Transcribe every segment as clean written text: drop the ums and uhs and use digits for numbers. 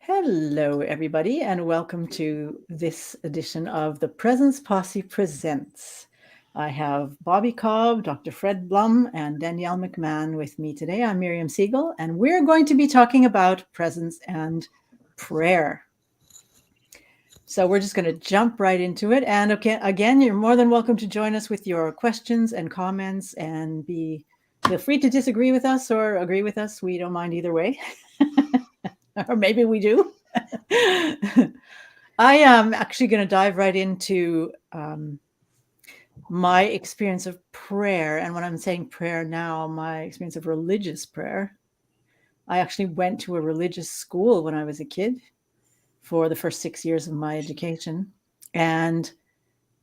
Hello, everybody, and welcome to this edition of the Presence Posse Presents. I have Bobby Cobb, Dr. Fred Blum, and Danielle McMahon with me today. I'm Miriam Siegel, and we're going to be talking about presence and prayer. So we're just going to jump right into it. And okay, again, you're more than welcome to join us with your questions and comments, and feel free to disagree with us or agree with us. We don't mind either way. Or maybe we do. I am actually going to dive right into my experience of prayer. And when I'm saying prayer now, my experience of religious prayer. I actually went to a religious school when I was a kid for the first 6 years of my education. And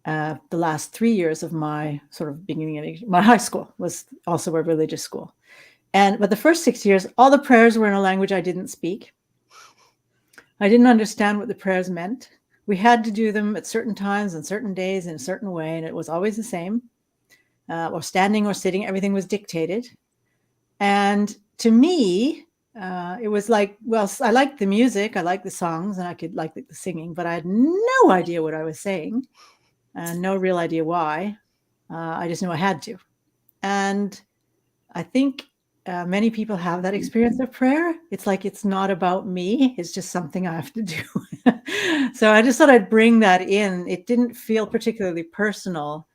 the last 3 years of my sort of beginning of my high school was also a religious school. But the first 6 years, all the prayers were in a language I didn't speak. I didn't understand what the prayers meant. We had to do them at certain times and certain days in a certain way, and it was always the same. Or standing or sitting, everything was dictated. And to me, it was like, well, I liked the music, I liked the songs, and I could like the singing, but I had no idea what I was saying, and no real idea why. I just knew I had to. And I think many people have that experience of prayer. It's like, it's not about me. It's just something I have to do. So I just thought I'd bring that in. It didn't feel particularly personal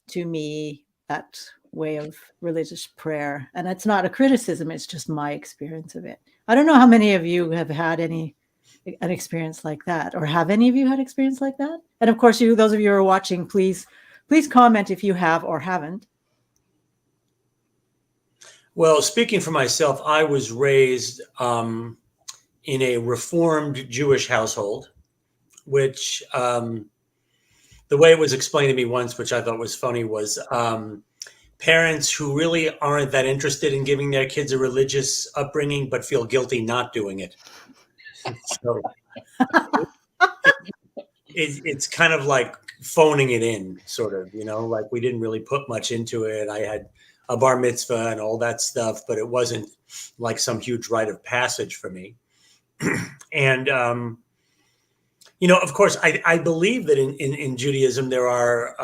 to me, that way of religious prayer. And it's not a criticism. It's just my experience of it. I don't know how many of you have had an experience like that, or have any of you had experience like that? And of course, those of you who are watching, please comment if you have or haven't. Well, speaking for myself, I was raised in a Reformed Jewish household, which the way it was explained to me once, which I thought was funny, was parents who really aren't that interested in giving their kids a religious upbringing, but feel guilty not doing it. So it's kind of like phoning it in, sort of, like we didn't really put much into it. I had a bar mitzvah and all that stuff, but it wasn't like some huge rite of passage for me. And, of course, I believe that in Judaism, there are,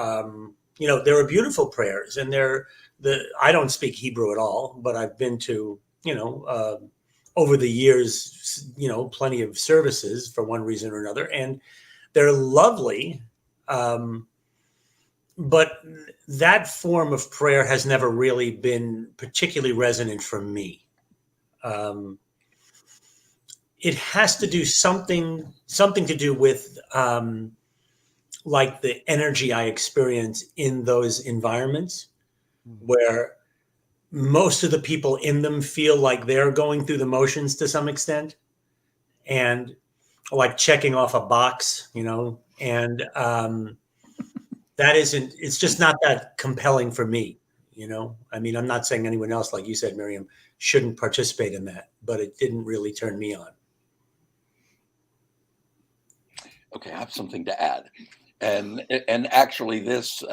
there are beautiful prayers, and I don't speak Hebrew at all, but I've been to, over the years, plenty of services for one reason or another, and they're lovely. But that form of prayer has never really been particularly resonant for me. It has to do something to do with like the energy I experience in those environments, where most of the people in them feel like they're going through the motions to some extent, and like checking off a box, and it's just not that compelling for me, I mean, I'm not saying anyone else, like you said, Miriam, shouldn't participate in that, but it didn't really turn me on. Okay, I have something to add. And actually this,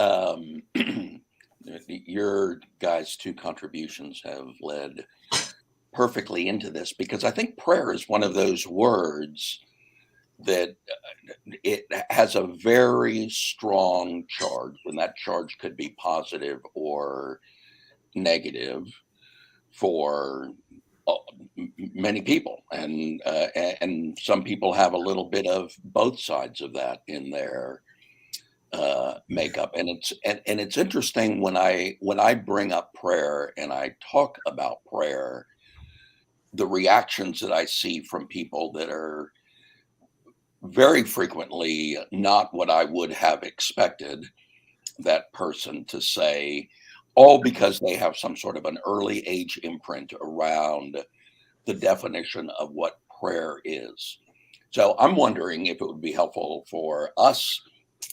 your guys' two contributions have led perfectly into this, because I think prayer is one of those words that it has a very strong charge, and that charge could be positive or negative for many people, and some people have a little bit of both sides of that in their makeup. And it's interesting when I bring up prayer and I talk about prayer, the reactions that I see from people that are very frequently not what I would have expected that person to say, all because they have some sort of an early age imprint around the definition of what prayer is. So I'm wondering if it would be helpful for us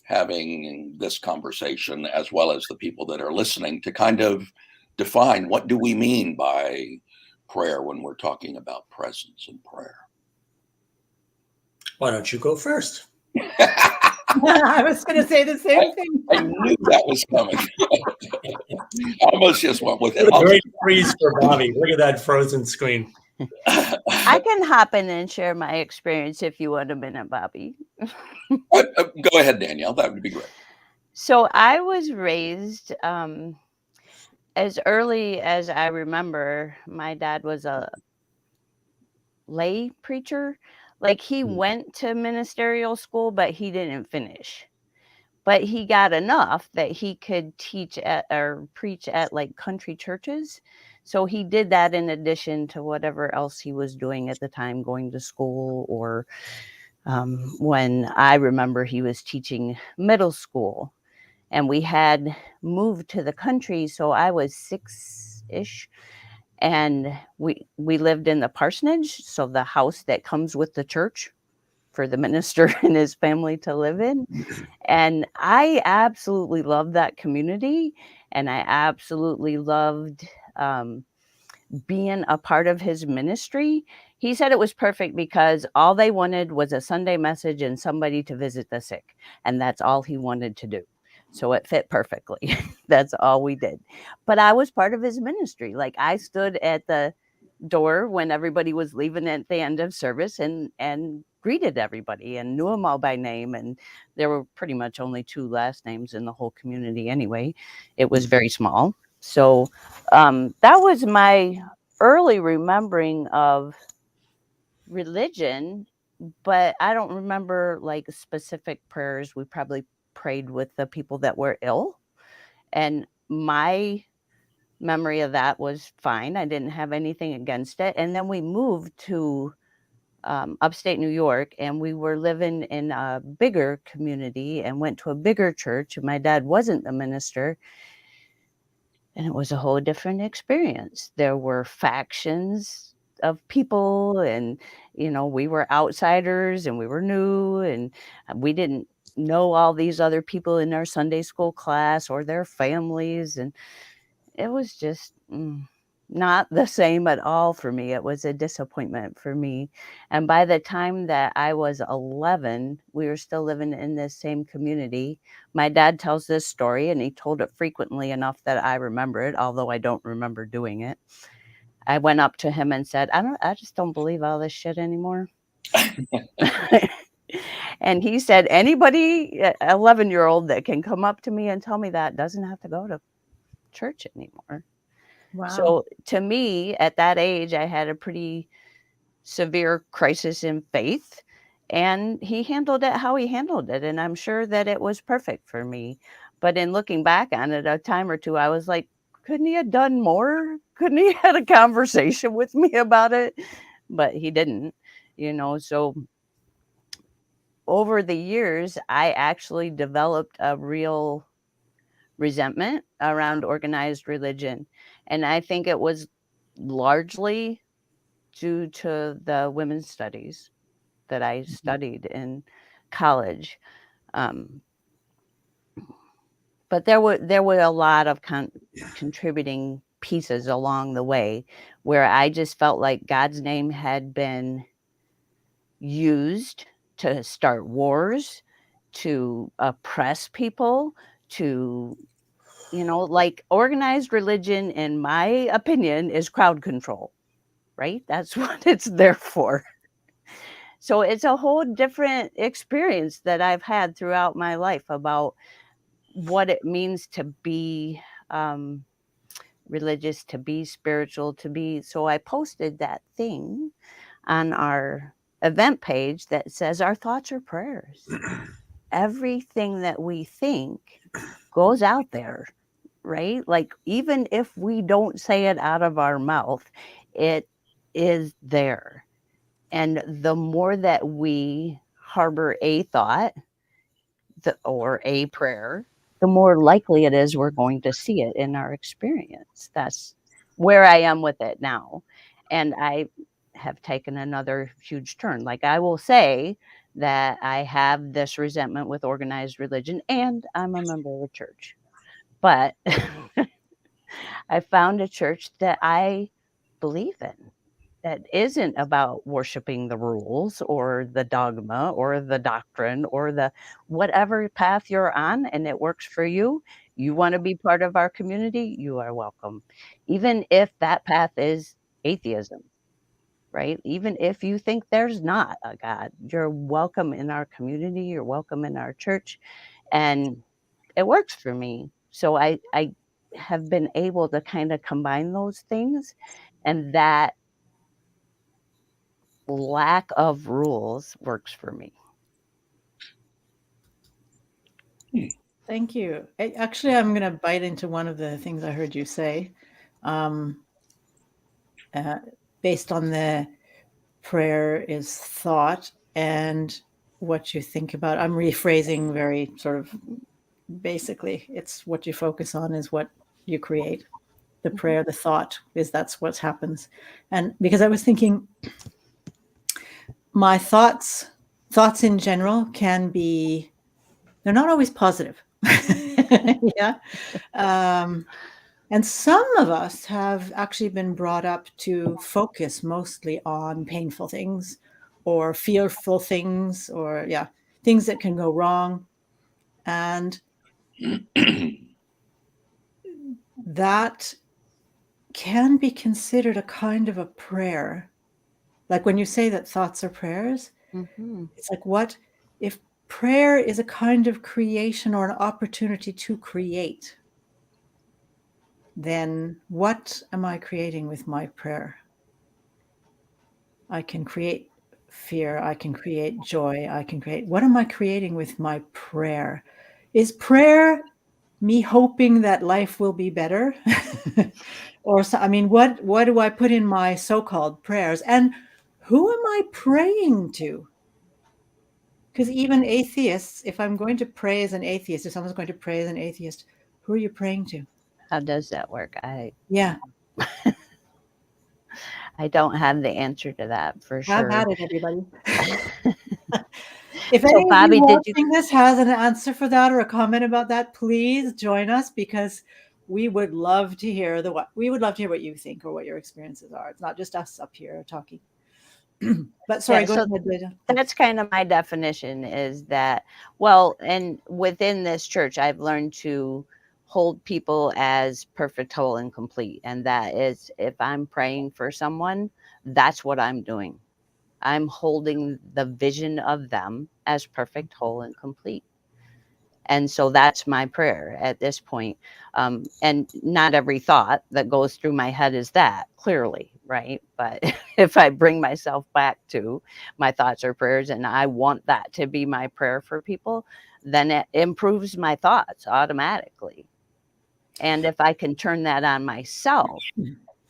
having this conversation, as well as the people that are listening, to kind of define, what do we mean by prayer when we're talking about presence and prayer? Why don't you go first? I was going to say the same thing. I knew that was coming. I almost just went with it. What a great freeze for Bobby. Look at that frozen screen. I can hop in and share my experience if you want a minute, Bobby. Go ahead, Danielle. That would be great. So I was raised as early as I remember. My dad was a lay preacher. Like he went to ministerial school, but he didn't finish. But he got enough that he could teach at or preach at like country churches. So he did that in addition to whatever else he was doing at the time, going to school, or when I remember he was teaching middle school. And we had moved to the country, so I was 6-ish, and we lived in the parsonage, so the house that comes with the church for the minister and his family to live in. And I absolutely loved that community, and I absolutely loved being a part of his ministry. He said it was perfect because all they wanted was a Sunday message and somebody to visit the sick, and that's all he wanted to do. So it fit perfectly. That's all we did. But I was part of his ministry. Like I stood at the door when everybody was leaving at the end of service and greeted everybody and knew them all by name. And there were pretty much only 2 last names in the whole community anyway. It was very small. So that was my early remembering of religion, but I don't remember like specific prayers. We probably prayed with the people that were ill, and my memory of that was fine. I didn't have anything against it. And then we moved to upstate New York, and we were living in a bigger community and went to a bigger church. My dad wasn't the minister, and it was a whole different experience. There were factions of people, and we were outsiders and we were new, and we didn't know all these other people in our Sunday school class or their families, and it was just not the same at all for me. It was a disappointment for me. And by the time that I was 11, we were still living in this same community. My dad tells this story, and he told it frequently enough that I remember it, although I don't remember doing it. I went up to him and said, I just don't believe all this shit anymore. And he said, anybody, 11-year-old that can come up to me and tell me that doesn't have to go to church anymore. Wow. So to me, at that age, I had a pretty severe crisis in faith, and he handled it how he handled it. And I'm sure that it was perfect for me. But in looking back on it, a time or two, I was like, couldn't he have done more? Couldn't he have had a conversation with me about it? But he didn't, so over the years, I actually developed a real resentment around organized religion. And I think it was largely due to the women's studies that I studied in college. But there were a lot of contributing pieces along the way where I just felt like God's name had been used to start wars, to oppress people, to like organized religion, in my opinion, is crowd control, right? That's what it's there for. So it's a whole different experience that I've had throughout my life about what it means to be religious, to be spiritual, to be. So I posted that thing on our event page that says our thoughts are prayers. Everything that we think goes out there, right? Like even if we don't say it out of our mouth, it is there. And the more that we harbor a thought or a prayer, the more likely it is we're going to see it in our experience. That's where I am with it now. And I have taken another huge turn. Like I will say that I have this resentment with organized religion, and I'm a member of a church. But I found a church that I believe in, that isn't about worshiping the rules or the dogma or the doctrine or the whatever path you're on, and it works for you. You want to be part of our community, you are welcome, even if that path is atheism. right? Even if you think there's not a God, you're welcome in our community, you're welcome in our church. And it works for me. So I have been able to kind of combine those things, and that lack of rules works for me. Thank you. Actually, I'm going to bite into one of the things I heard you say, um, based on the prayer is thought and what you think about. I'm rephrasing very sort of basically. It's what you focus on is what you create. The prayer, the thought is that's what happens. And because I was thinking, my thoughts in general can be, they're not always positive. Yeah. And some of us have actually been brought up to focus mostly on painful things or fearful things or, yeah, things that can go wrong. And that can be considered a kind of a prayer. Like when you say that thoughts are prayers, it's like, what if prayer is a kind of creation or an opportunity to create? Then what am I creating with my prayer? I can create fear. I can create joy. I can create, what am I creating with my prayer? Is prayer me hoping that life will be better? Or, so, I mean, what do I put in my so-called prayers? And who am I praying to? Because even atheists, if I'm going to pray as an atheist, if someone's going to pray as an atheist, who are you praying to? How does that work? Yeah. I don't have the answer to that for Have sure. at it, everybody. If So, any of Bobby, you did you? watching this has an answer for that or a comment about that, please join us, because we would love to hear we would love to hear what you think or what your experiences are. It's not just us up here talking. But sorry, Yeah, go so ahead, Leda. that's kind of my definition is that, well, and within this church, I've learned to hold people as perfect, whole, and complete. And that is, if I'm praying for someone, that's what I'm doing. I'm holding the vision of them as perfect, whole, and complete. And so that's my prayer at this point. And not every thought that goes through my head is that, clearly, right? But if I bring myself back to my thoughts or prayers and I want that to be my prayer for people, then it improves my thoughts automatically. And if I can turn that on myself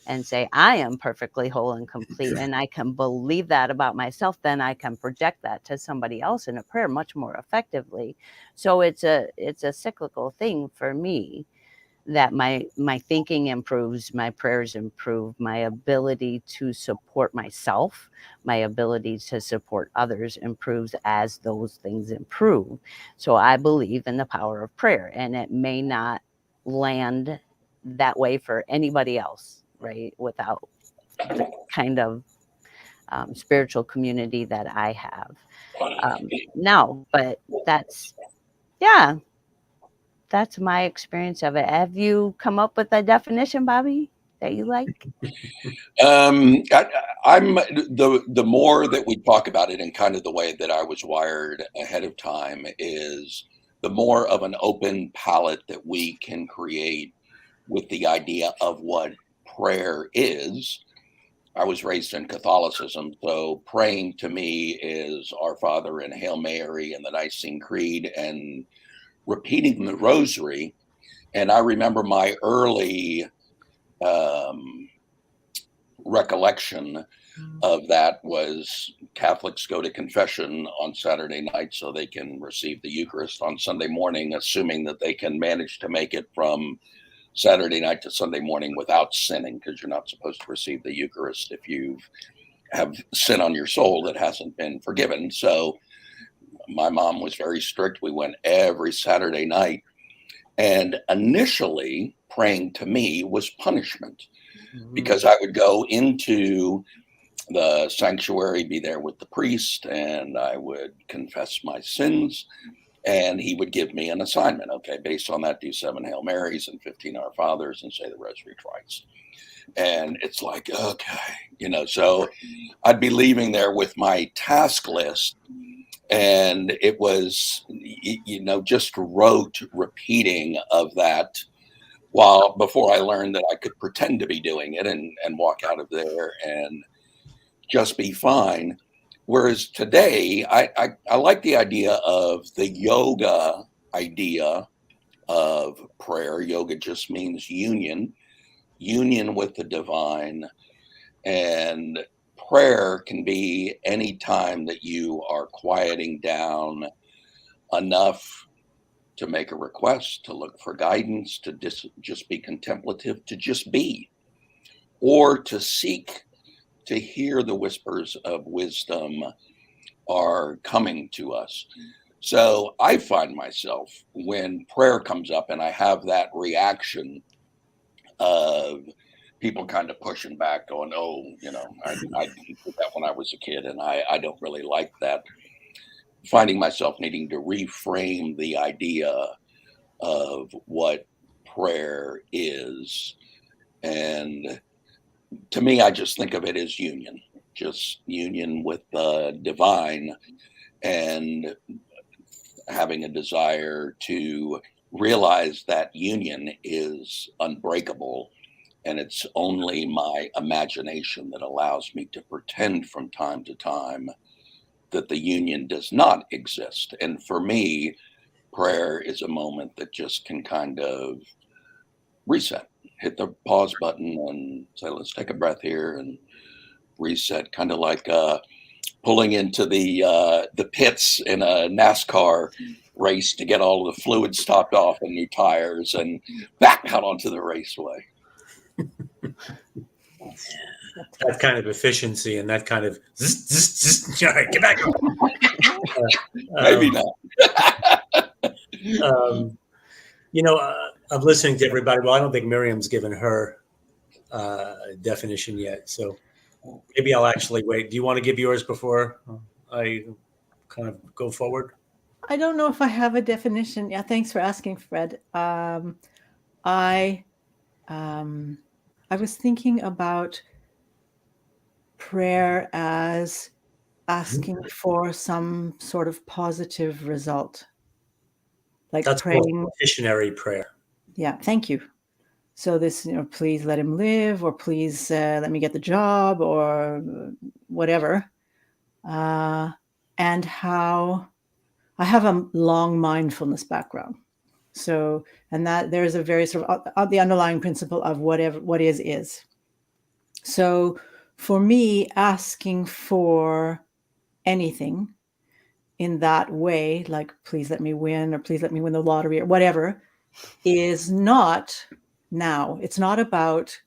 and say, I am perfectly whole and complete, and I can believe that about myself, then I can project that to somebody else in a prayer much more effectively. So it's a cyclical thing for me, that my thinking improves, my prayers improve, my ability to support myself, my ability to support others improves as those things improve. So I believe in the power of prayer, and it may not land that way for anybody else, right? Without the kind of spiritual community that I have now. But that's, yeah, that's my experience of it. Have you come up with a definition, Bobby, that you like? I'm the more that we talk about it, and kind of the way that I was wired ahead of time, is the more of an open palette that we can create with the idea of what prayer is. I was raised in Catholicism, so praying to me is Our Father and Hail Mary and the Nicene Creed and repeating the Rosary. And I remember my early recollection of that was Catholics go to confession on Saturday night so they can receive the Eucharist on Sunday morning, assuming that they can manage to make it from Saturday night to Sunday morning without sinning, because you're not supposed to receive the Eucharist if you have sin on your soul that hasn't been forgiven. So my mom was very strict. We went every Saturday night. And initially, praying to me was punishment, because I would go into the sanctuary, be there with the priest, and I would confess my sins. And he would give me an assignment. Okay, based on that, do 7 Hail Marys and 15 Our Fathers and say the Rosary twice. And it's like, okay, so I'd be leaving there with my task list, and it was, just rote repeating of that while before I learned that I could pretend to be doing it and walk out of there and just be fine. Whereas today, I like the idea of the yoga idea of prayer. Yoga just means union with the divine. And prayer can be any time that you are quieting down enough to make a request, to look for guidance, to just be contemplative, to just be, or to seek to hear the whispers of wisdom are coming to us. So I find myself when prayer comes up and I have that reaction of people kind of pushing back, going, oh, I did that when I was a kid, and I don't really like that. Finding myself needing to reframe the idea of what prayer is. And to me, I just think of it as just union with the divine, and having a desire to realize that union is unbreakable. And it's only my imagination that allows me to pretend from time to time that the union does not exist. And for me, prayer is a moment that just can kind of reset, hit the pause button and say, let's take a breath here and reset, kind of like pulling into the pits in a NASCAR race to get all of the fluids topped off and new tires and back out onto the raceway. That kind of efficiency and that kind of all right, get back. Maybe not. I'm listening to everybody. Well, I don't think Miriam's given her definition yet, so maybe I'll actually wait. Do you want to give yours before I kind of go forward? I don't know if I have a definition. Yeah, thanks for asking, Fred. I was thinking about prayer as asking for some sort of positive result, like That's praying. Missionary prayer. Yeah, thank you. So this, please let him live, or please let me get the job, or whatever. And how I have a long mindfulness background. So, and that there's a very sort of the underlying principle of what is. So for me, asking for anything in that way, like please let me win, or please let me win the lottery, or whatever, is not now. It's not about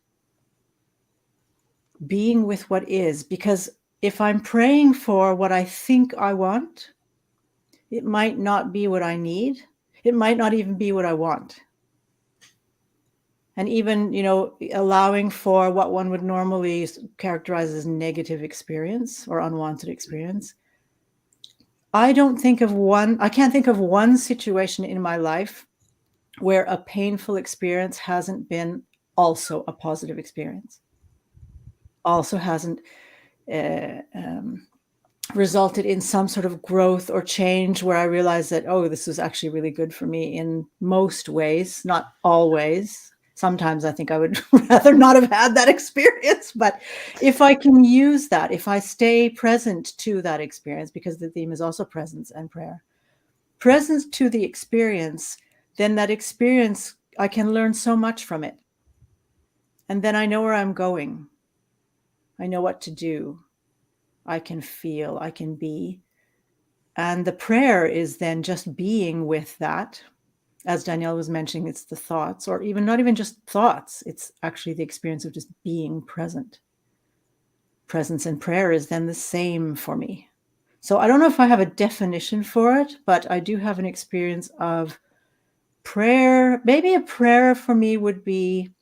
being with what is, because if I'm praying for what I think I want, it might not be what I need. It might not even be what I want. And even, allowing for what one would normally characterize as negative experience or unwanted experience. I can't think of one situation in my life where a painful experience hasn't been also a positive experience. Also hasn't resulted in some sort of growth or change where I realized that, this was actually really good for me in most ways, not always. Sometimes I think I would rather not have had that experience, but if I can use that, if I stay present to that experience, because the theme is also presence and prayer, presence to the experience, then that experience, I can learn so much from it. And then I know where I'm going. I know what to do. I can feel, I can be. And the prayer is then just being with that. As Danielle was mentioning, it's the thoughts, or even not even just thoughts. It's actually the experience of just being present. Presence and prayer is then the same for me. So I don't know if I have a definition for it, but I do have an experience of prayer. Maybe a prayer for me would be,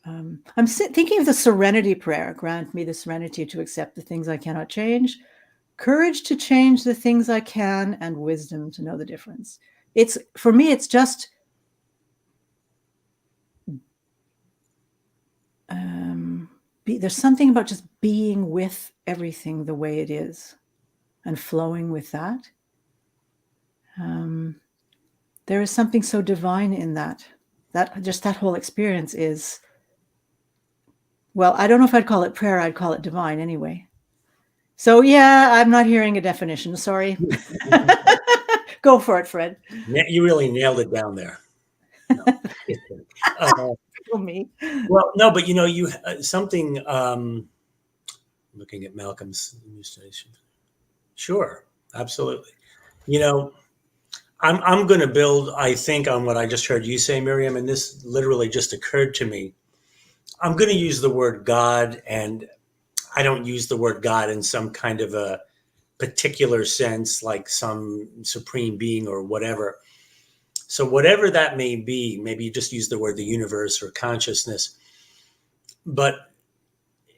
I'm thinking of the Serenity Prayer. Grant me the serenity to accept the things I cannot change, courage to change the things I can, and wisdom to know the difference. It's, for me, it's just there's something about just being with everything the way it is and flowing with that. There is something so divine in that. That whole experience is, well, I don't know if I'd call it prayer. I'd call it divine anyway. So yeah, I'm not hearing a definition. Sorry. Go for it, Fred. You really nailed it down there. No. Me. Well, no, but you something. Looking at Malcolm's new station. Sure, absolutely. I'm going to build, I think, on what I just heard you say, Miriam, and this literally just occurred to me. I'm going to use the word God, and I don't use the word God in some kind of a particular sense, like some supreme being or whatever. So whatever that may be, maybe you just use the word the universe or consciousness. But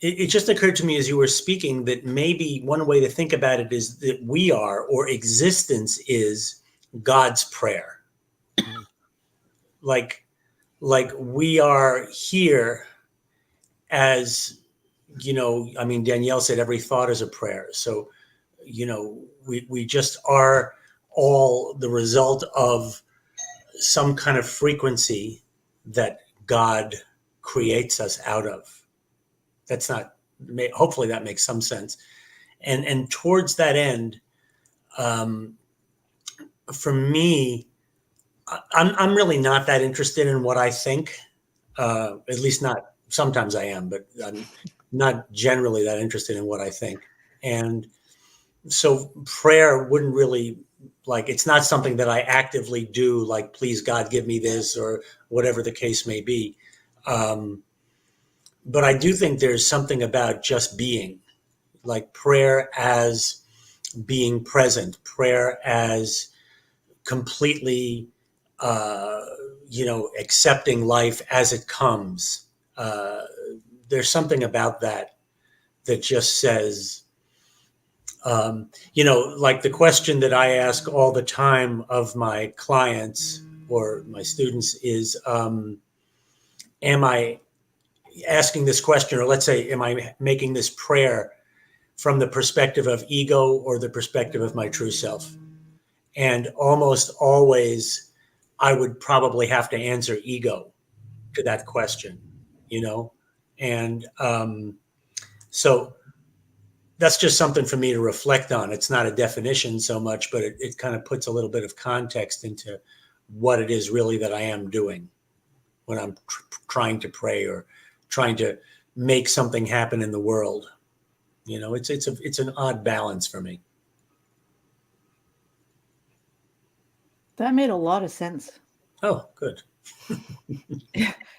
it just occurred to me as you were speaking that maybe one way to think about it is that we are, or existence is, God's prayer. Like we are here as, Danielle said every thought is a prayer. So, we just are all the result of some kind of frequency that God creates us out of. Hopefully that makes some sense. And towards that end, for me, I'm really not that interested in what I think, at least not, sometimes I am, but I'm not generally that interested in what I think. And so prayer wouldn't really, it's not something that I actively do, like, please God, give me this, or whatever the case may be. But I do think there's something about just being, like prayer as being present, prayer as completely, accepting life as it comes. There's something about that just says, like the question that I ask all the time of my clients or my students is, am I asking this question, or let's say, am I making this prayer from the perspective of ego or the perspective of my true self? And almost always I would probably have to answer ego to that question, and so that's just something for me to reflect on. It's not a definition so much, but it kind of puts a little bit of context into what it is really that I am doing when I'm trying to pray or trying to make something happen in the world. It's an odd balance for me. That made a lot of sense. Oh, good.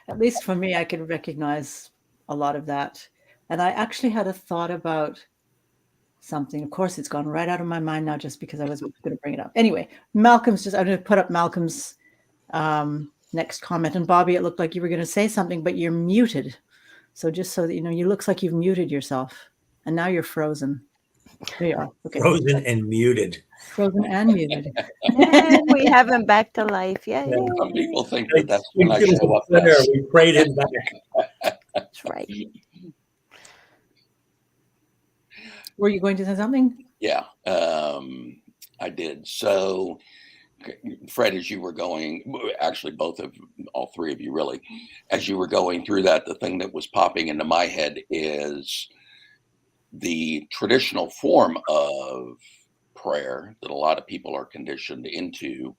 At least for me, I can recognize a lot of that. And I actually had a thought about something. Of course, it's gone right out of my mind now just because I was going to bring it up. Anyway, I'm going to put up Malcolm's next comment. And Bobby, it looked like you were going to say something, but you're muted. So just so that you looks like you've muted yourself. And now you're frozen. There you are. Okay. Frozen and muted. Frozen and muted. And we have him back to life. Yay. Some people think that's when I show up. We prayed him back. That's right. Were you going to say something? Yeah, I did. So, Fred, as you were going, actually all three of you really, as you were going through that, the thing that was popping into my head is the traditional form of prayer that a lot of people are conditioned into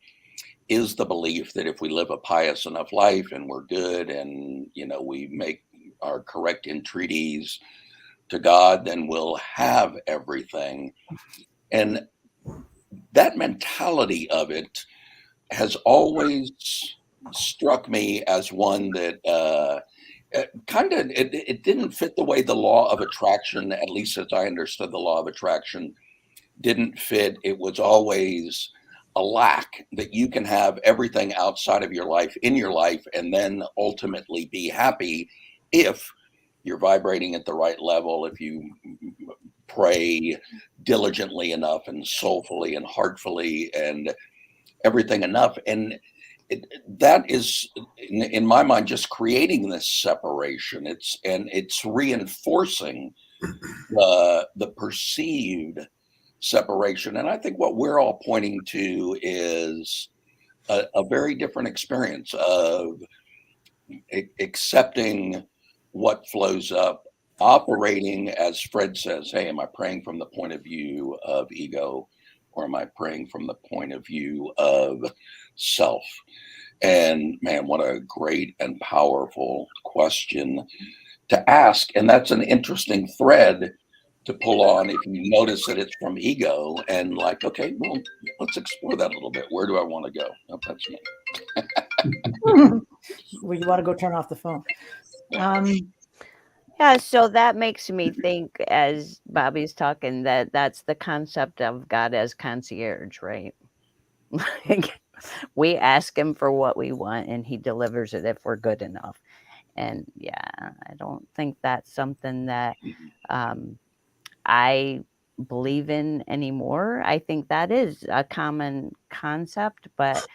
is the belief that if we live a pious enough life and we're good and, we make our correct entreaties to God, then we'll have everything. And that mentality of it has always struck me as one that it didn't fit the way the law of attraction, at least as I understood the law of attraction, didn't fit. It was always a lack, that you can have everything outside of your life in your life and then ultimately be happy if you're vibrating at the right level, if you pray diligently enough and soulfully and heartfully and everything enough. And that is, in my mind, just creating this separation. It's reinforcing the perceived separation. And I think what we're all pointing to is a very different experience of accepting what flows up, operating, as Fred says, hey, am I praying from the point of view of ego, or am I praying from the point of view of self? And man, what a great and powerful question to ask. And that's an interesting thread to pull on if you notice that it's from ego, and like, okay, well, let's explore that a little bit. Where do I want to go? Oh, that's me. Well, you want to go turn off the phone. Yeah, so that makes me think, as Bobby's talking, that that's the concept of God as concierge, right? Like, we ask him for what we want and he delivers it if we're good enough. And yeah, I don't think that's something that I believe in anymore. I think that is a common concept, but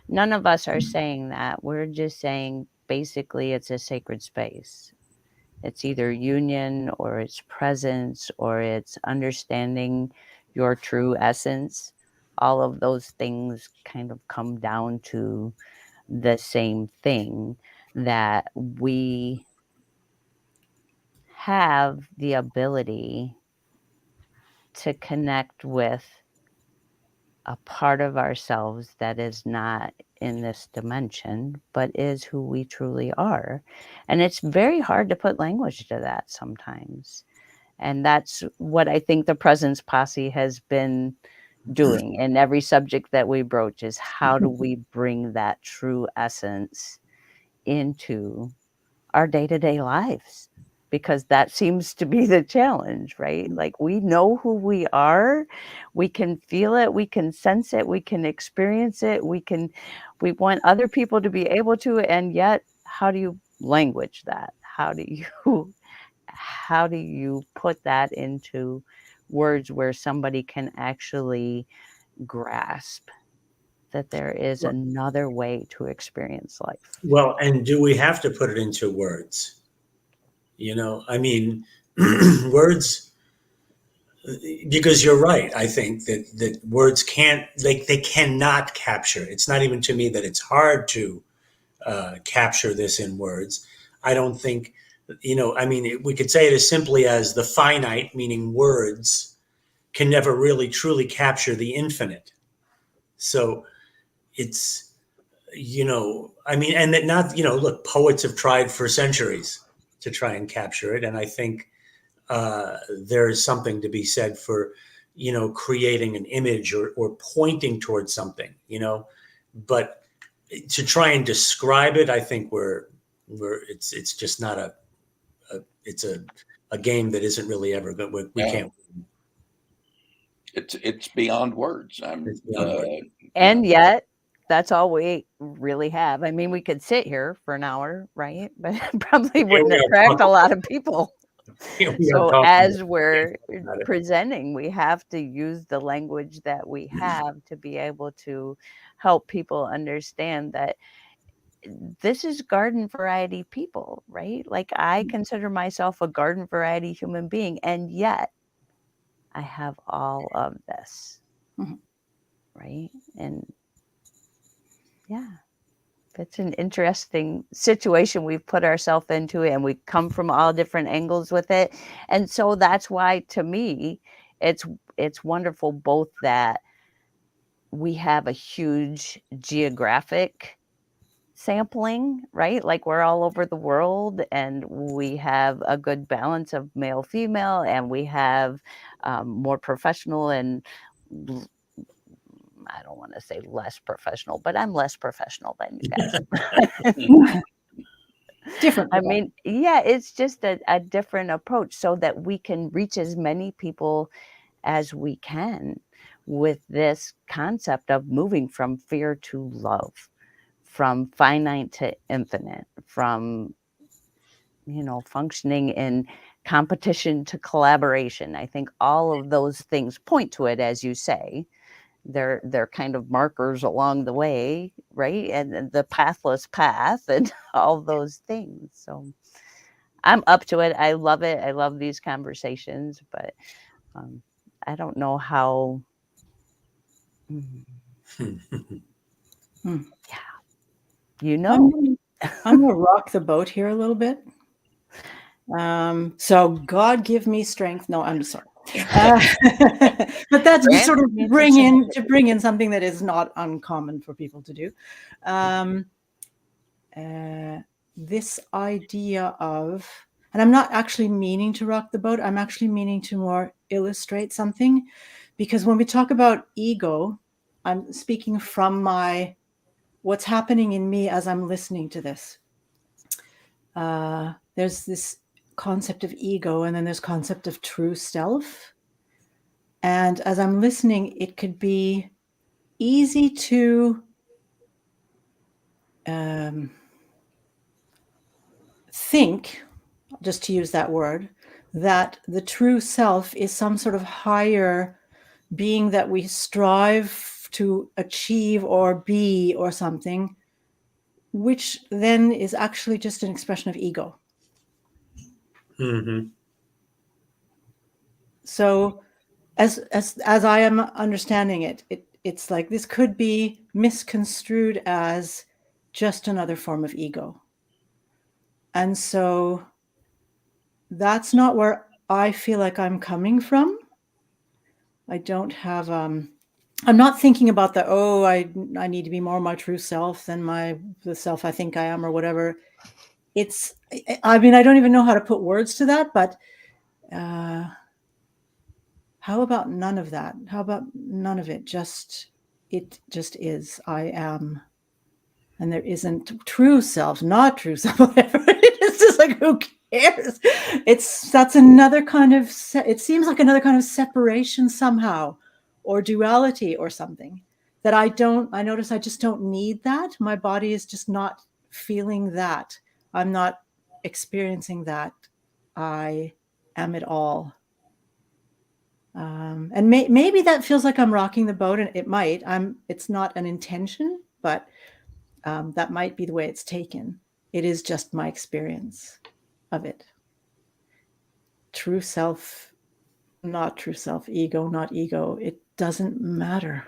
none of us are saying that. We're just saying basically it's a sacred space. It's either union or it's presence or it's understanding your true essence. All of those things kind of come down to the same thing, that we have the ability to connect with a part of ourselves that is not in this dimension, but is who we truly are. And it's very hard to put language to that sometimes. And that's what I think the Presence Posse has been doing in every subject that we broach, is how do we bring that true essence into our day-to-day lives? Because that seems to be the challenge, right? Like, we know who we are, we can feel it, we can sense it, we can experience it, we want other people to be able to, and yet how do you language that? How do you put that into words where somebody can actually grasp that there is another way to experience life? Well, and do we have to put it into words? I mean, words, because you're right. I think that words they cannot capture. It's not even to me that it's hard to capture this in words. I don't think, I mean, we could say it as simply as the finite, meaning words, can never really truly capture the infinite. So it's, I mean, and that not, look, poets have tried for centuries to try and capture it. And I think there's something to be said for, creating an image or pointing towards something, but to try and describe it, I think it's just not it's a game that isn't really ever good. We can't. It's beyond words. And yet, that's all we really have. I mean, we could sit here for an hour, right? But it probably wouldn't attract a lot of people. So as we're presenting, we have to use the language that we have to be able to help people understand that this is garden variety people, right? Like, I consider myself a garden variety human being, and yet I have all of this, right? And yeah, it's an interesting situation we've put ourselves into, and we come from all different angles with it. And so that's why, to me, it's wonderful both that we have a huge geographic sampling, right? Like, we're all over the world, and we have a good balance of male, female, and we have more professional and I don't want to say less professional, but I'm less professional than you guys. Different. I mean, yeah, it's just a different approach so that we can reach as many people as we can with this concept of moving from fear to love, from finite to infinite, from, functioning in competition to collaboration. I think all of those things point to it, as you say. They're kind of markers along the way, right? And the pathless path and all those things. So I'm up to it. I love it. I love these conversations, but I don't know how. Yeah, you know. I'm gonna rock the boat here a little bit. So God give me strength. No, I'm sorry. But that's just sort of bring in something that is not uncommon for people to do. This idea of, and I'm not actually meaning to rock the boat. I'm actually meaning to more illustrate something, because when we talk about ego, I'm speaking from what's happening in me as I'm listening to this. There's this concept of ego, and then there's concept of true self. And as I'm listening, it could be easy to think, just to use that word, that the true self is some sort of higher being that we strive to achieve or be or something, which then is actually just an expression of ego. Mm-hmm. So as I am understanding it, it's like this could be misconstrued as just another form of ego. And so that's not where I feel like I'm coming from. I don't have I'm not thinking about I need to be more my true self than the self I think I am or whatever. I don't even know how to put words to that, but how about none of that? How about none of it? It just is. I am. And there isn't true self, not true self, whatever. It's just like, who cares? That's another kind of, it seems like another kind of separation somehow, or duality or something that I notice I just don't need that. My body is just not feeling that. I'm not experiencing that. I am it all. And maybe that feels like I'm rocking the boat, and it might. It's not an intention, but that might be the way it's taken. It is just my experience of it. True self, not true self, ego, not ego. It doesn't matter.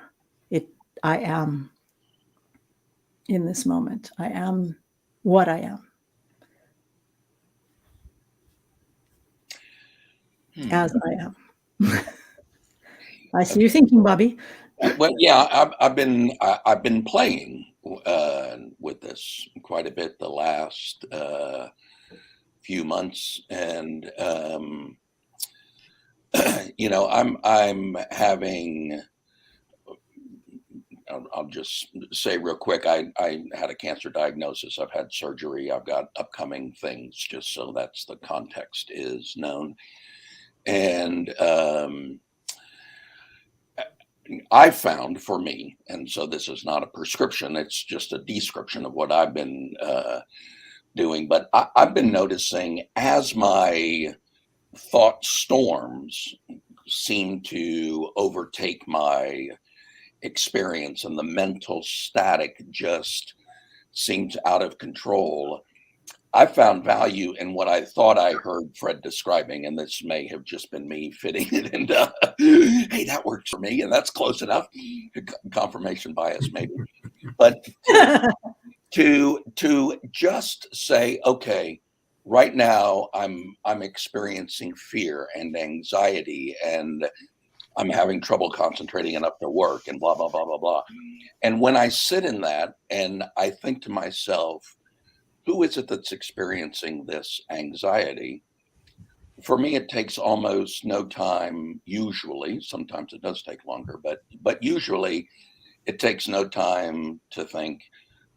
I am in this moment. I am what I am. As I am. I see you thinking, Bobby. Well, yeah, I've been playing with this quite a bit the last few months, and I'm having. I'll just say real quick, I had a cancer diagnosis. I've had surgery. I've got upcoming things, just so that's the context is known. And I found for me, and so this is not a prescription, it's just a description of what I've been doing. But I've been noticing as my thought storms seem to overtake my experience and the mental static just seems out of control, I found value in what I thought I heard Fred describing, and this may have just been me fitting it into, hey, that works for me, and that's close enough. Confirmation bias, maybe. But to just say, okay, right now I'm experiencing fear and anxiety, and I'm having trouble concentrating enough to work, and blah, blah, blah, blah, blah. And when I sit in that and I think to myself, who is it that's experiencing this anxiety? For me, it takes almost no time, usually. Sometimes it does take longer, but usually it takes no time to think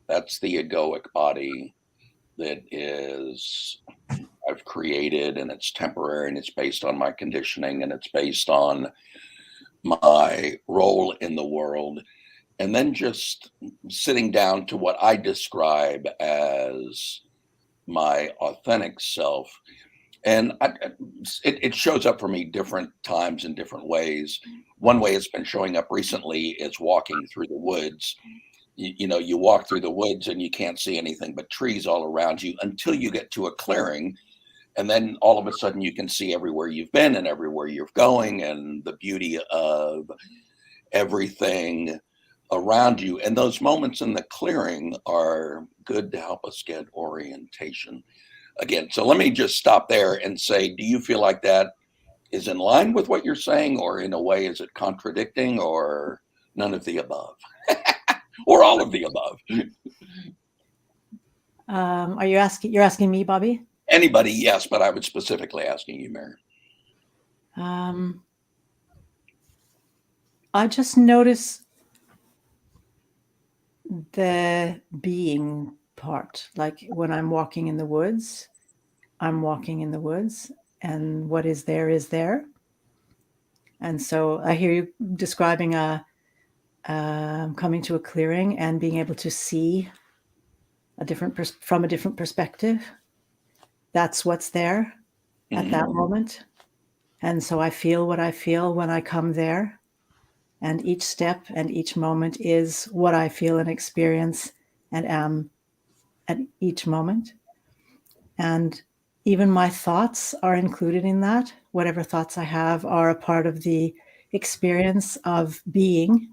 that's the egoic body that I've created, and it's temporary, and it's based on my conditioning, and it's based on my role in the world. And then just sitting down to what I describe as my authentic self And it shows up for me different times in different ways. One way it's been showing up recently is walking through the woods. You know, you walk through the woods and you can't see anything but trees all around you until you get to a clearing. And then all of a sudden you can see everywhere you've been and everywhere you're going and the beauty of everything around you. And those moments in the clearing are good to help us get orientation again. So let me just stop there and say, do you feel like that is in line with what you're saying, or in a way, is it contradicting, or none of the above, or all of the above? You're asking me, Bobby? Anybody, yes, but I was specifically asking you, Mary. I just notice the being part. Like when I'm walking in the woods, I'm walking in the woods, and what is there is there. And so I hear you describing coming to a clearing and being able to see from a different perspective. That's what's there at that moment. And so I feel what I feel when I come there. And each step and each moment is what I feel and experience and am at each moment. And even my thoughts are included in that. Whatever thoughts I have are a part of the experience of being.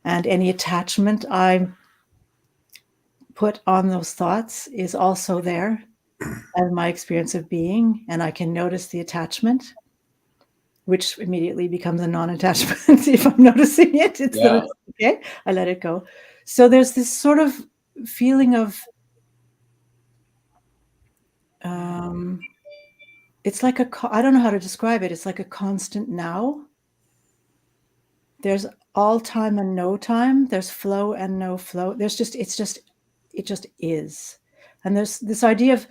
And any attachment I put on those thoughts is also there as my experience of being. And I can notice the attachment, which immediately becomes a non-attachment if I'm noticing it. Okay, I let it go. So there's this sort of feeling of, it's like I don't know how to describe it. It's like a constant now. There's all time and no time. There's flow and no flow. It just is. And there's this idea of,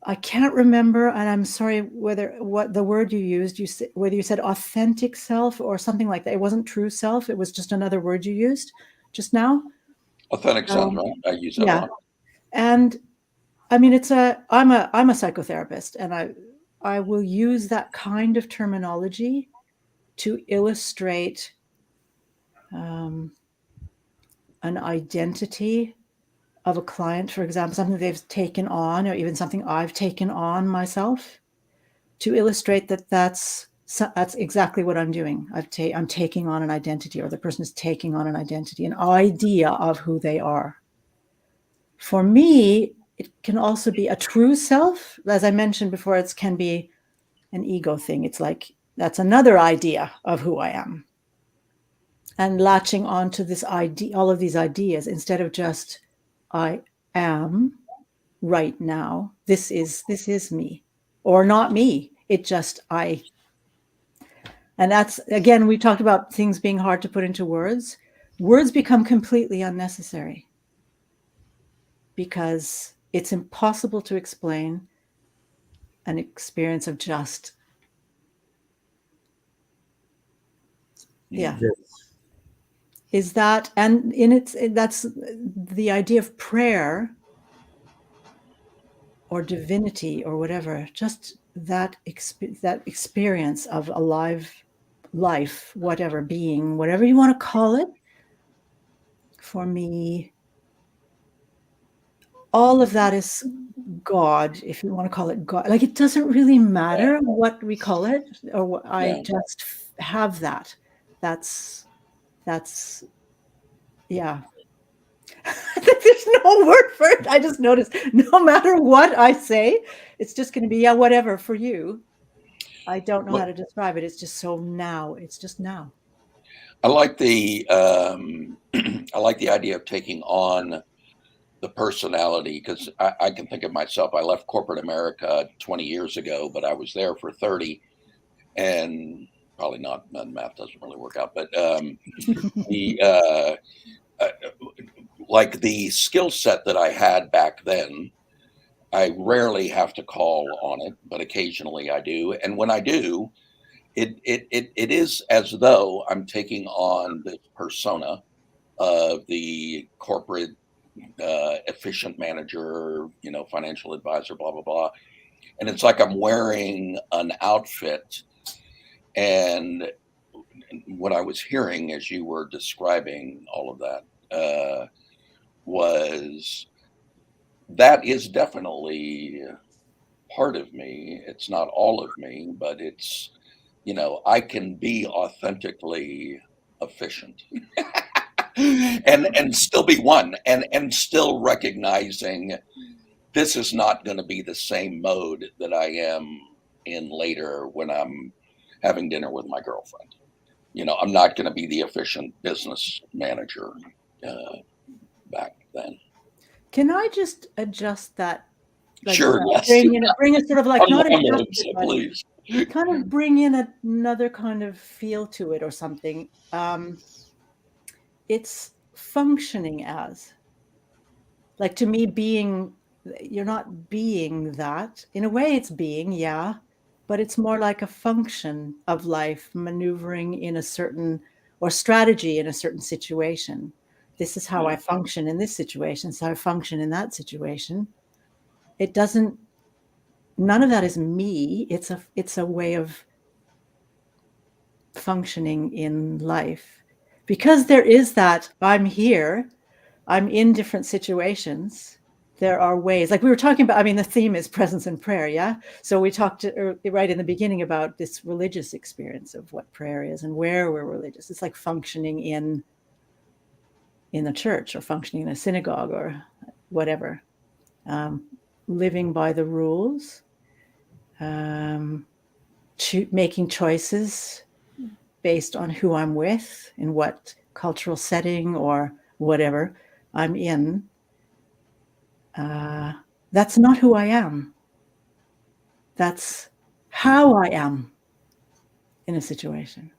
I can't remember, and I'm sorry what the word you used, whether you said authentic self or something like that. It wasn't true self. It was just another word you used just now. Authentic sounds right. I use that a lot. And I mean, I'm a psychotherapist, and I will use that kind of terminology to illustrate an identity of a client, for example, something they've taken on, or even something I've taken on myself, to illustrate that's exactly what I'm doing. I'm taking on an identity, or the person is taking on an identity, an idea of who they are. For me, it can also be a true self. As I mentioned before, it can be an ego thing. It's like, that's another idea of who I am. And latching onto this idea, all of these ideas, instead of just, I am right now. This is me, or not me. It just I. And that's, again, we talked about things being hard to put into words. Words become completely unnecessary because it's impossible to explain an experience of just. Yeah. Is that, and that's the idea of prayer or divinity or whatever, just that experience of a live life, whatever, being, whatever you want to call it. For me, all of that is God, if you want to call it God. Like, it doesn't really matter what we call it, or what, I just have that. That's yeah. There's no word for it. I just noticed, no matter what I say, it's just going to be, whatever for you. I don't know how to describe it. It's just so now. It's just now. I like the I like the idea of taking on the personality, because I can think of myself. I left corporate America 20 years ago, but I was there for 30, and probably not. Math doesn't really work out, but like the skill set that I had back then, I rarely have to call on it, but occasionally I do. And when I do, it is as though I'm taking on this persona of the corporate efficient manager, financial advisor, blah, blah, blah. And it's like I'm wearing an outfit. And what I was hearing as you were describing all of that was that is definitely part of me. It's not all of me, but it's, I can be authentically efficient and still be one and still recognizing this is not going to be the same mode that I am in later when I'm having dinner with my girlfriend. I'm not going to be the efficient business manager back then. Can I just adjust that? Like, sure, yes. Bring a sort of like, not adjust it, it, please. kind of bring in another kind of feel to it or something. It's functioning as, like, to me, you're not being that. In a way, it's being, yeah, but it's more like a function of life, maneuvering in a certain, or strategy in a certain situation. This is how I function in this situation, so I function in that situation. It doesn't, none of that is me. It's a way of functioning in life. Because there is that, I'm here, I'm in different situations. There are ways, like we were talking about, the theme is presence and prayer, yeah? So we talked right in the beginning about this religious experience of what prayer is and where we're religious. It's like functioning in the church or functioning in a synagogue or whatever. Living by the rules, making choices based on who I'm with, in what cultural setting or whatever I'm in. That's not who I am. That's how I am in a situation.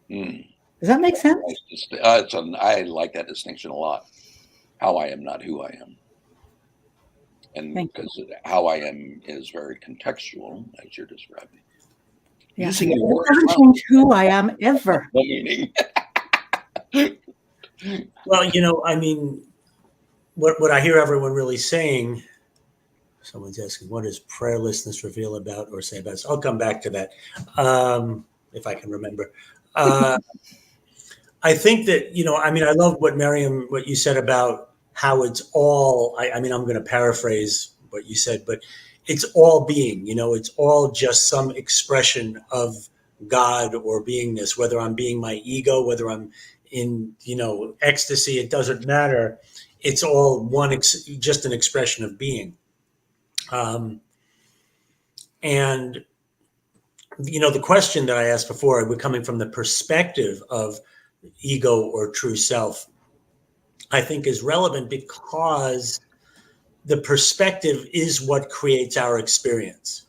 Does that make sense? I like that distinction a lot. How I am, not who I am. And because how I am is very contextual, as you're describing. Yeah. It doesn't change who I am ever. Well, what I hear everyone really saying, someone's asking, what does prayerlessness reveal about or say about us? I'll come back to that if I can remember. I think that, I love what you said about how it's all, I'm going to paraphrase what you said, but it's all being, it's all just some expression of God or beingness, whether I'm being my ego, whether I'm in, ecstasy, it doesn't matter. It's all just an expression of being. And, the question that I asked before, we're coming from the perspective of ego or true self, I think is relevant because the perspective is what creates our experience.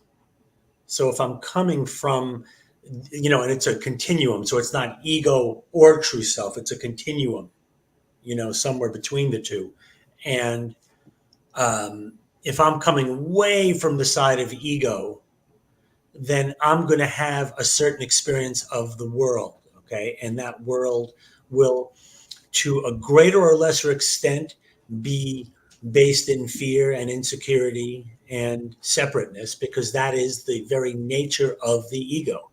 So if I'm coming from, and it's a continuum, so it's not ego or true self, it's a continuum, somewhere between the two. And if I'm coming way from the side of ego, then I'm going to have a certain experience of the world, okay? And that world will, to a greater or lesser extent, be based in fear and insecurity and separateness, because that is the very nature of the ego.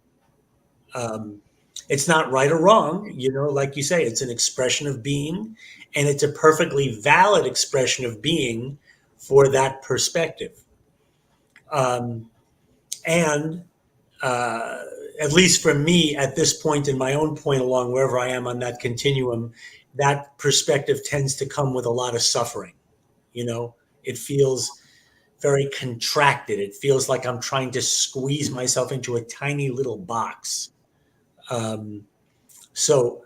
It's not right or wrong, like you say, it's an expression of being, and it's a perfectly valid expression of being for that perspective. And at least for me, at this point in my own point along wherever I am on that continuum, that perspective tends to come with a lot of suffering. It feels very contracted. It feels like I'm trying to squeeze myself into a tiny little box. So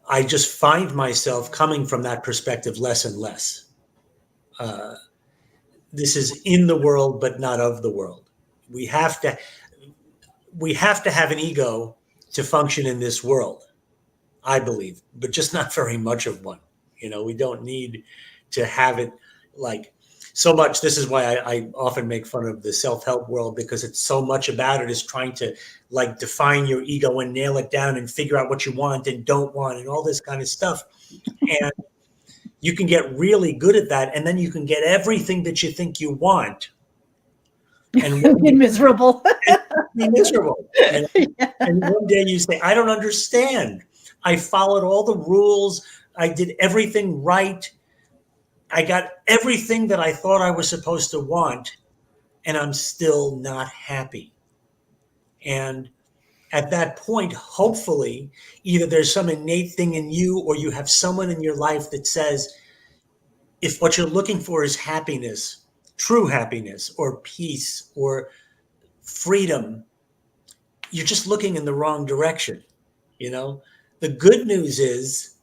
I just find myself coming from that perspective less and less. This is in the world, but not of the world. We have to have an ego to function in this world, I believe, but just not very much of one. We don't need to have it like so much. This is why I often make fun of the self-help world, because it's so much about it is trying to like define your ego and nail it down and figure out what you want and don't want and all this kind of stuff. And You can get really good at that, and then you can get everything that you think you want and Be miserable. be miserable. You know? Yeah. And one day you say, I don't understand. I followed all the rules. I did everything right. I got everything that I thought I was supposed to want, and I'm still not happy. And at that point, hopefully, either there's some innate thing in you or you have someone in your life that says, if what you're looking for is happiness, true happiness or peace or freedom, you're just looking in the wrong direction. You know, the good news is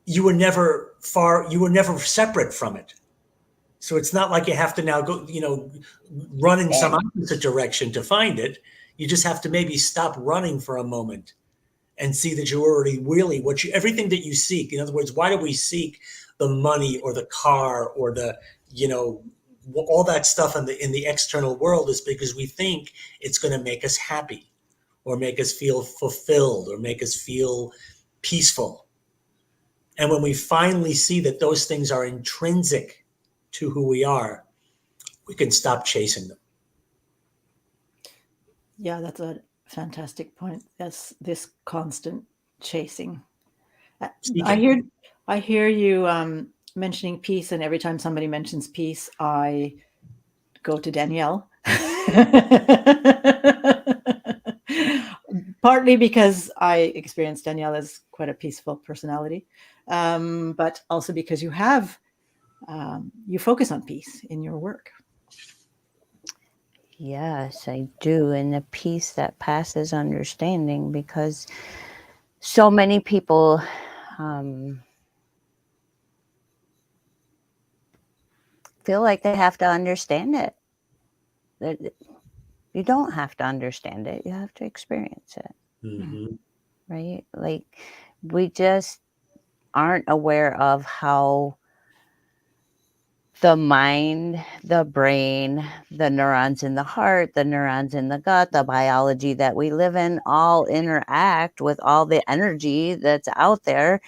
you were never separate from it. So it's not like you have to now go, run in some opposite direction to find it. You just have to maybe stop running for a moment and see that you're already really everything that you seek. In other words, why do we seek the money or the car or all that stuff in the external world? Is because we think it's going to make us happy or make us feel fulfilled or make us feel peaceful. And when we finally see that those things are intrinsic to who we are, we can stop chasing them. Yeah, that's a fantastic point. That's this constant chasing. I hear you mentioning peace, and every time somebody mentions peace, I go to Danielle. Partly because I experience Danielle as quite a peaceful personality, but also because you focus on peace in your work. Yes, I do. And the peace that passes understanding, because so many people feel like they have to understand it. You don't have to understand it. You have to experience it. Mm-hmm. Right? Like, we just aren't aware of how the mind, the brain, the neurons in the heart, the neurons in the gut, the biology that we live in all interact with all the energy that's out there,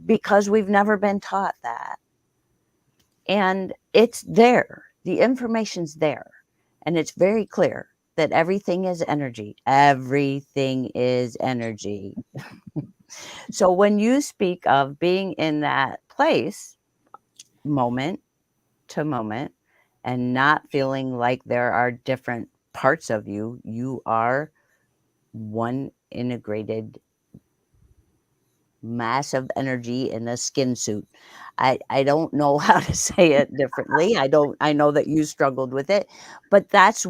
because we've never been taught that. And it's there. The information's there. And it's very clear that everything is energy. Everything is energy. So when you speak of being in that place, moment to moment, and not feeling like there are different parts of you, you are one integrated mass of energy in a skin suit. I don't know how to say it differently. I know that you struggled with it, but that's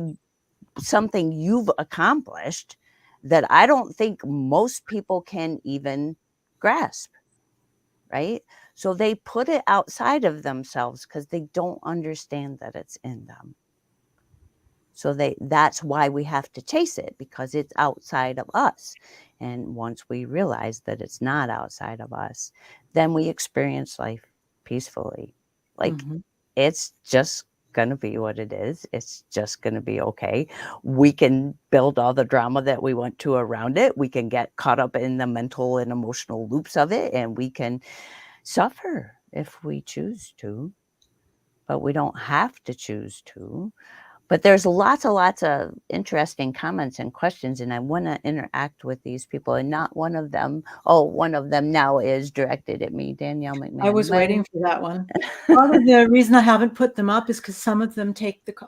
something you've accomplished that I don't think most people can even grasp, right? So they put it outside of themselves because they don't understand that it's in them. So that's why we have to chase it, because it's outside of us. And once we realize that it's not outside of us, then we experience life peacefully. Like, it's just going to be what it is. It's just going to be okay. We can build all the drama that we want to around it. We can get caught up in the mental and emotional loops of it, and we can suffer if we choose to, but we don't have to choose to. But there's lots of interesting comments and questions, and I want to interact with these people. And not one of them, one of them now is directed at me, Danielle McMahon. I was waiting for that one. Part of the reason I haven't put them up is because some of them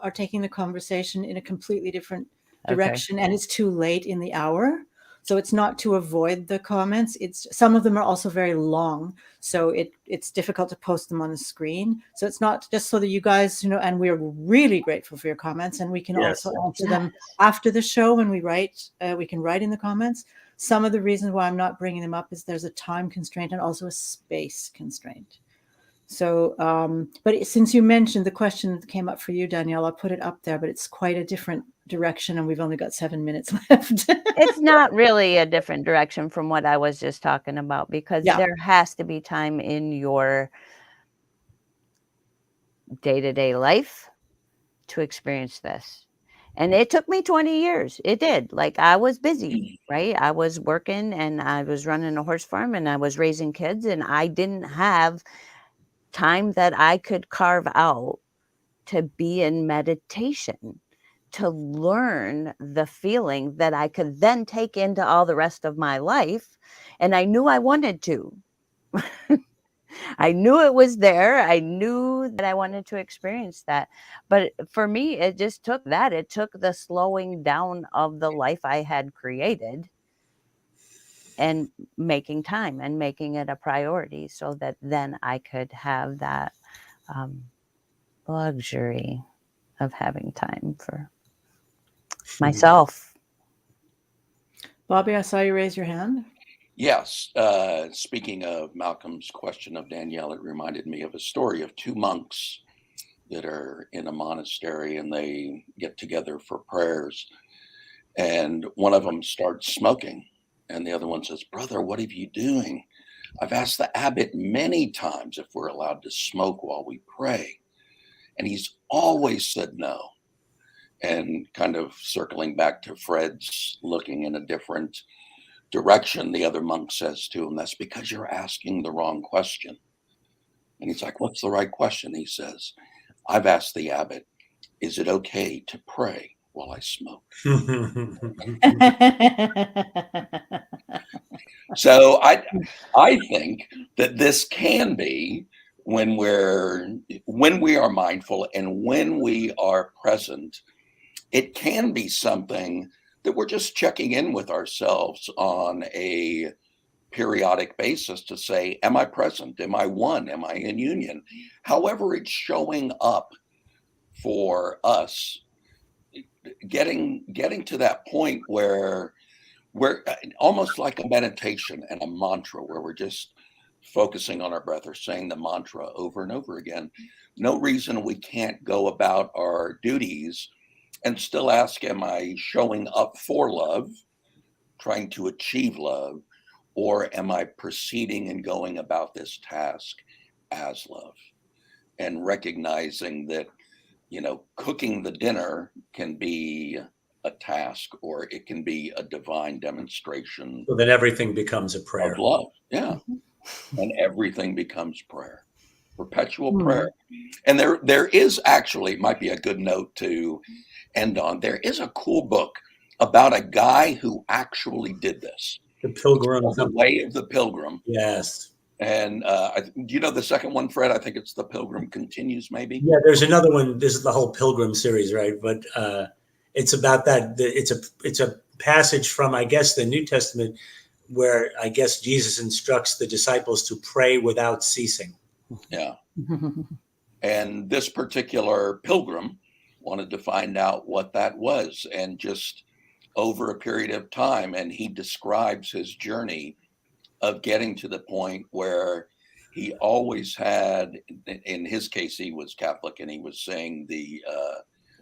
are taking the conversation in a completely different direction, and it's too late in the hour. So it's not to avoid the comments. Some of them are also very long, so it's difficult to post them on the screen. So it's not just so that you guys, and we're really grateful for your comments, and we can also answer them after the show when we write. We can write in the comments. Some of the reasons why I'm not bringing them up is there's a time constraint and also a space constraint. So, but since you mentioned the question that came up for you, Danielle, I'll put it up there, but it's quite a different direction, and we've only got 7 minutes left. It's not really a different direction from what I was just talking about, because there has to be time in your day-to-day life to experience this. And it took me 20 years. It did. Like, I was busy, right? I was working, and I was running a horse farm, and I was raising kids, and I didn't have time that I could carve out to be in meditation, to learn the feeling that I could then take into all the rest of my life. And I knew I wanted to. I knew it was there. I knew that I wanted to experience that. But for me, it just took that. It took the slowing down of the life I had created and making time and making it a priority so that then I could have that luxury of having time for myself. Bobby, I saw you raise your hand. Yes. Speaking of Malcolm's question of Danielle, it reminded me of a story of two monks that are in a monastery and they get together for prayers. And one of them starts smoking. And the other one says, "Brother, what are you doing? I've asked the abbot many times if we're allowed to smoke while we pray. And he's always said no." And kind of circling back to Fred's looking in a different direction, the other monk says to him, "That's because you're asking the wrong question." And he's like, "What's the right question?" He says, "I've asked the abbot, is it okay to pray while I smoke?" So I think that this can be when we are mindful and when we are present, it can be something that we're just checking in with ourselves on a periodic basis to say, am I present? Am I one? Am I in union? However it's showing up for us, getting to that point where we're almost like a meditation and a mantra where we're just focusing on our breath or saying the mantra over and over again. No reason we can't go about our duties and still ask, am I showing up for love, trying to achieve love, or am I proceeding and going about this task as love? And recognizing that, cooking the dinner can be a task or it can be a divine demonstration. So then everything becomes a prayer. Of love. Yeah. And everything becomes prayer, perpetual prayer. And there is actually, might be a good note to end on. There is a cool book about a guy who actually did this. The Pilgrim. The Way of the Pilgrim. Yes. And do you know the second one, Fred? I think it's The Pilgrim Continues, maybe. Yeah, there's another one. This is the whole Pilgrim series, right? But it's about that. It's a passage from, I guess, the New Testament, where I guess Jesus instructs the disciples to pray without ceasing. Yeah. And this particular pilgrim wanted to find out what that was, and just over a period of time, and he describes his journey of getting to the point where he always had, in his case, he was Catholic, and he was saying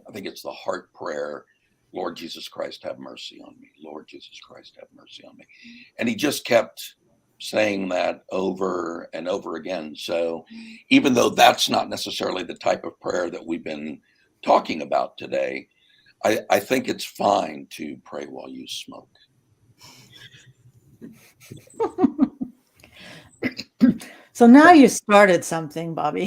I think it's the heart prayer, "Lord Jesus Christ, have mercy on me. Lord Jesus Christ, have mercy on me." And he just kept saying that over and over again. So even though that's not necessarily the type of prayer that we've been talking about today, I think it's fine to pray while you smoke. So now you started something, Bobby.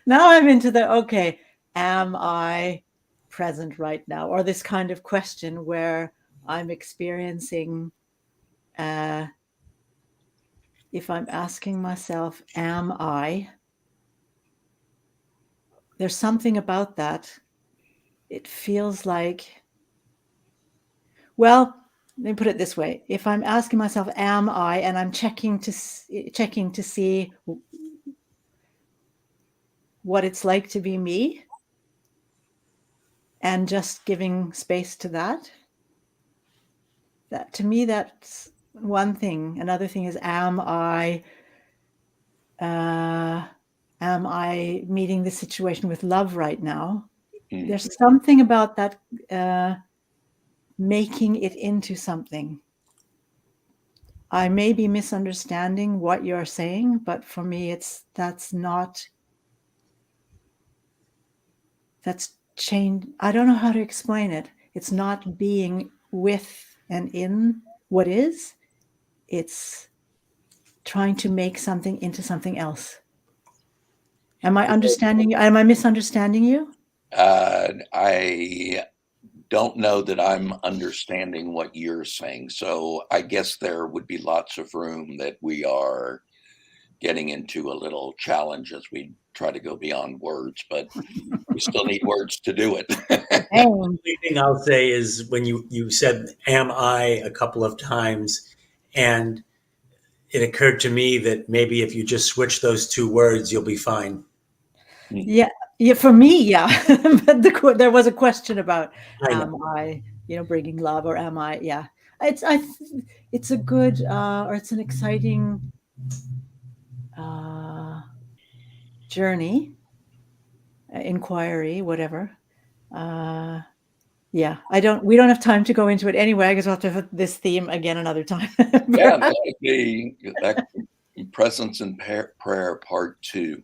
now I'm into the, okay, am I present right now? Or this kind of question where I'm experiencing, if I'm asking myself, am I? There's something about that. It feels like, well, let me put it this way. If I'm asking myself, am I, and I'm checking to see what it's like to be me, and just giving space to that, to me, that's one thing. Another thing is, am I meeting the situation with love right now? Mm-hmm. There's something about that, making it into something. I may be misunderstanding what you're saying, but for me, that's change. I don't know how to explain it. It's not being with and in what is. It's trying to make something into something else. Am I understanding you? Am I misunderstanding you? I don't know that I'm understanding what you're saying. So I guess there would be lots of room that we are getting into a little challenge as we try to go beyond words, but we still need words to do it. The only thing I'll say is when you said "am I" a couple of times, and it occurred to me that maybe if you just switch those two words, you'll be fine. Yeah, for me, yeah. But there was a question about I know. am I, bringing love, or am I? Yeah, it's a good or it's an exciting journey, inquiry, whatever. Yeah, we don't have time to go into it anyway. I guess we'll have to have this theme again another time. Yeah, that would be Presence and Prayer Part 2.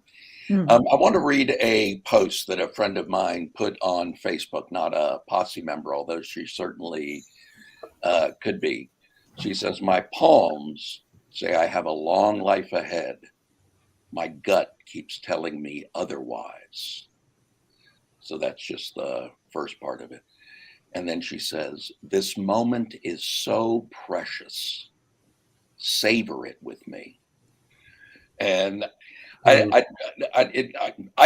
I want to read a post that a friend of mine put on Facebook, not a Posse member, although she certainly could be. She says, "My palms say I have a long life ahead. My gut keeps telling me otherwise." So that's just the first part of it. And then she says, "This moment is so precious. Savor it with me." And I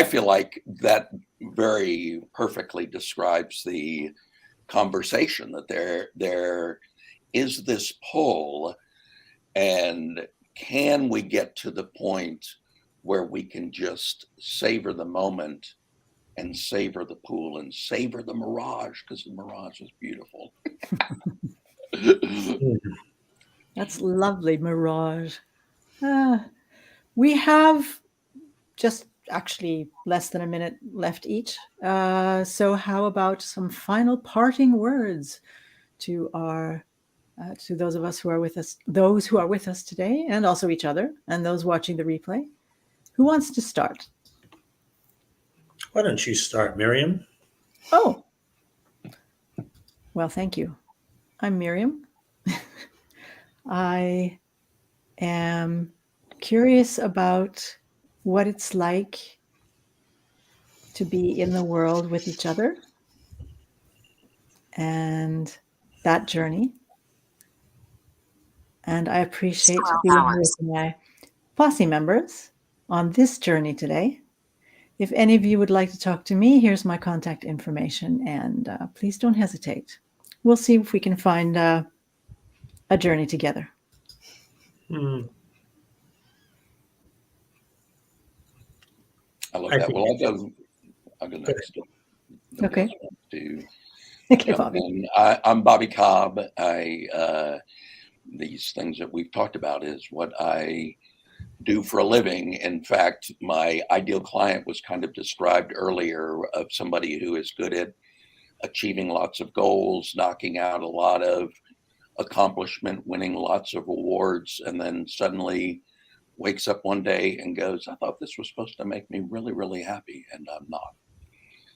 feel like that very perfectly describes the conversation, that there is this pull, and can we get to the point where we can just savor the moment and savor the pool and savor the mirage, because the mirage is beautiful. That's lovely, mirage. We have just actually less than a minute left each. So how about some final parting words to those of us who are with us, those who are with us today, and also each other, and those watching the replay? Who wants to start? Why don't you start, Miriam? Oh, well, thank you. I'm Miriam. I am curious about what it's like to be in the world with each other and that journey. And I appreciate being with my Posse members on this journey today. If any of you would like to talk to me, here's my contact information, and please don't hesitate. We'll see if we can find a journey together. I love that. Well, I'll go next. Okay. Okay, Bobby. I'm Bobby Cobb. These things that we've talked about is what I do for a living. In fact, my ideal client was kind of described earlier, of somebody who is good at achieving lots of goals, knocking out a lot of accomplishment, winning lots of awards, and then suddenly wakes up one day and goes, "I thought this was supposed to make me really, really happy, and I'm not."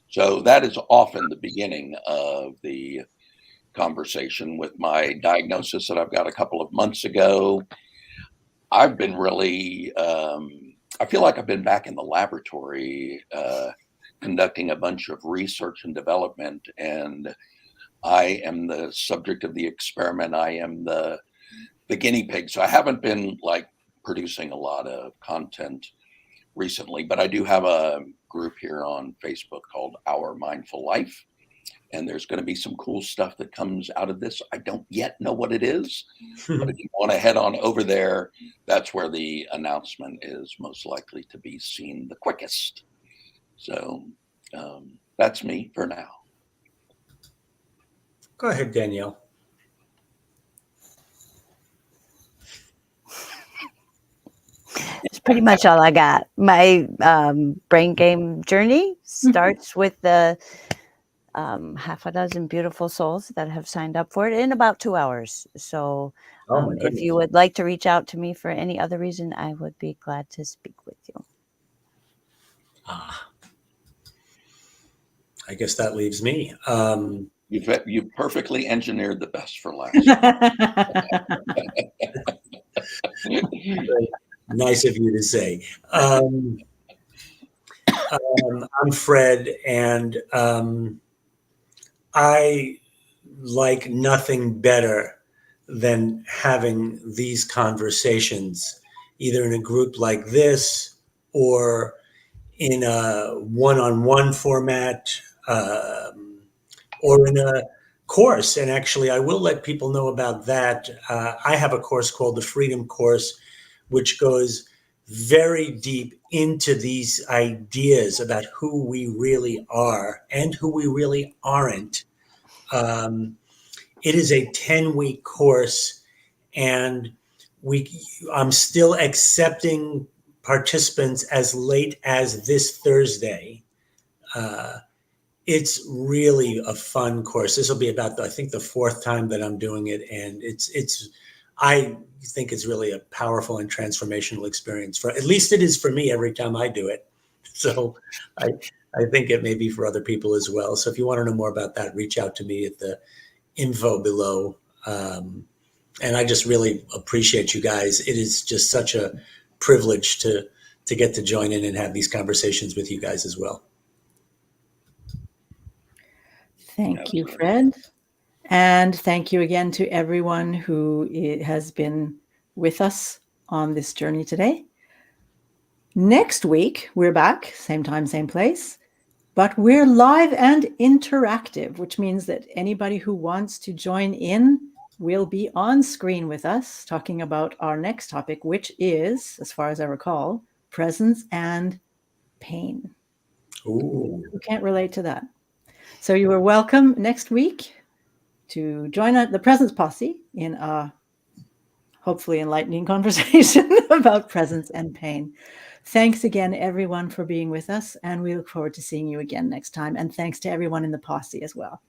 So that is often the beginning of the conversation. With my diagnosis that I've got a couple of months ago, I've been really, I feel like I've been back in the laboratory conducting a bunch of research and development, and I am the subject of the experiment. I am the guinea pig. So I haven't been like producing a lot of content recently, but I do have a group here on Facebook called Our Mindful Life. And there's going to be some cool stuff that comes out of this. I don't yet know what it is, but if you want to head on over there, that's where the announcement is most likely to be seen the quickest. So that's me for now. Go ahead, Danielle. That's pretty much all I got. My brain game journey starts with the half a dozen beautiful souls that have signed up for it in about 2 hours. So if you would like to reach out to me for any other reason, I would be glad to speak with you. I guess that leaves me. You've perfectly engineered the best for last. Nice of you to say. I'm Fred, and I like nothing better than having these conversations, either in a group like this or in a one-on-one format, or in a course. And actually, I will let people know about that. I have a course called the Freedom Course, which goes very deep into these ideas about who we really are and who we really aren't. It is a 10-week course, and I'm still accepting participants as late as this Thursday. It's really a fun course. This will be about, I think, the fourth time that I'm doing it, and I think it's really a powerful and transformational experience. For at least it is for me every time I do it. So I think it may be for other people as well. So if you want to know more about that, reach out to me at the info below. And I just really appreciate you guys. It is just such a privilege to get to join in and have these conversations with you guys as well. Thank you, Fred. And thank you again to everyone who has been with us on this journey today. Next week, we're back, same time, same place, but we're live and interactive, which means that anybody who wants to join in will be on screen with us talking about our next topic, which is, as far as I recall, presence and pain. Ooh. Who can't relate to that? So you are welcome next week to join the Presence Posse in a hopefully enlightening conversation about presence and pain. Thanks again, everyone, for being with us, and we look forward to seeing you again next time. And thanks to everyone in the Posse as well.